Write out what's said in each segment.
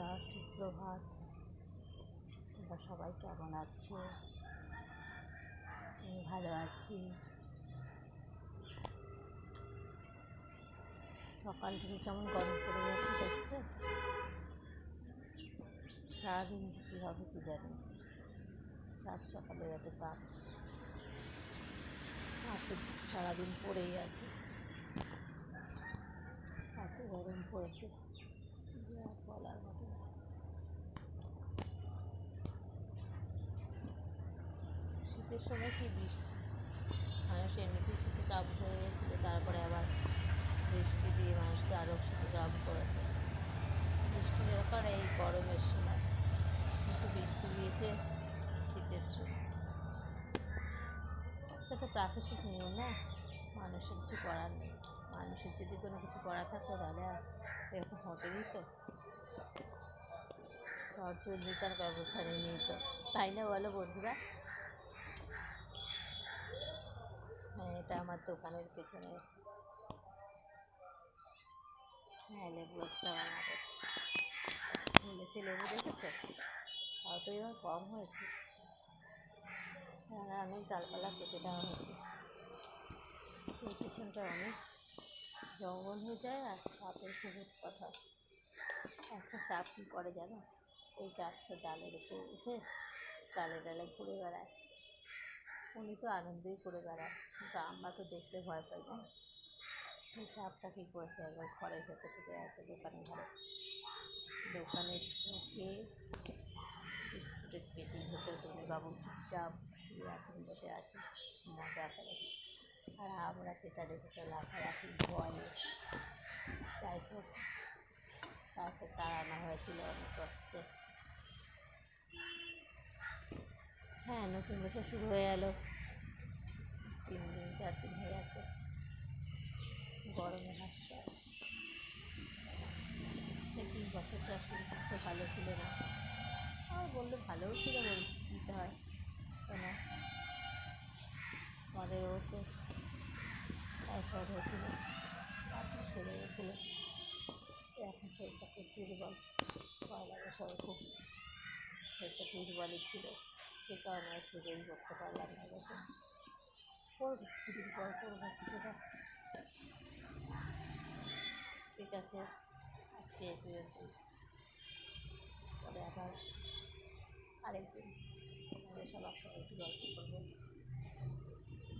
বন্ধুরা, সুপ্রভাত। তোমরা সবাই কেমন আছো? আমি ভালো আছি। সকাল থেকে কেমন গরম পড়ে গেছে দেখছো? সারাদিন যে কী হবে কি জানি। সাত সকালে এত তাপ, সারাদিন পড়েই আছে, এত গরম পড়েছে বলার মতো না। শীতের সময় কি বৃষ্টি, মানুষ এমনিতেই শীতে কাবু হয়ে গেছিলো, তারপরে আবার বৃষ্টি দিয়ে মানুষকে আরও শীতে কাবু করেছে। বৃষ্টি দরকার এই গরমের সময়, কিন্তু বৃষ্টি দিয়েছে শীতের সময়। এটা তো প্রাকৃতিক নিয়ম না, মানুষের কিছু করার নেই। মানুষের যদি কোনো কিছু করা থাকতো তাহলে এরকম হতেই তো, চলনিতার ব্যবস্থা নিয়ে তো, তাই না বলো বন্ধুরা? হ্যাঁ, এটা আমার দোকানের পেছনে। হ্যাঁ, লেবু একটা বানাবো, মিলেছে লেবু, দেখেছো? তাও তো এবার কম হয়েছে। হ্যাঁ, অনেক ডালপালা কেটে দেওয়া হয়েছে। এই পিছনটা অনেক জঙ্গল হয়ে যায় আর সাপের খুব কথা। একটা সাপ কী করে জানো, ওই গাছটা ডালের উপর উঠে ডালে ডালে ঘুরে বেড়ায়। উনি তো আনন্দই করে বেড়ায়, কিন্তু আমরা তো দেখলে ভয় পাই না। এই সাপটা কী করেছে, একবার ঘরের ভেতর থেকে আছে দোকানের ঘরে, দোকানে ঢুকে বিস্কুটের পেটির ভেতর তুমি বাবু চুপচাপ শুয়ে আছেন, বসে আছে, মজা করে। আর আমরা সেটা দেখে তো লাফালাফি ভয়ে। যাই হোক, তারপর তাড়ানো হয়েছিল অনেক কষ্টে। হ্যাঁ, নতুন বছর শুরু হয়ে গেল, 4 দিন হয়ে গেছে। গরমে হাসপাস। এই বছরটা শুরু করতে ভালো ছিল না, আর বললে ভালোও ছিল বলতে হয়, কেন আমাদেরও তো টাইফয়েড হয়েছিল, তারপর সেরে গেছিলো। এখন শরীরটা খুব দুর্বল, পয়লা বছর খুব শরীরটা দুর্বলই ছিল, সে কারণে আর পুজোই করতে পারলাম না। বছর করবো, কিছুদিন পর করবো পুজোটা। ঠিক আছে, আজকে পরে আবার আরেকদিন আমাদের সব একসাথে একটু গল্প করবো।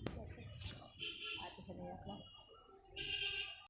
ঠিক আছে, আজ এখানে রাখলাম।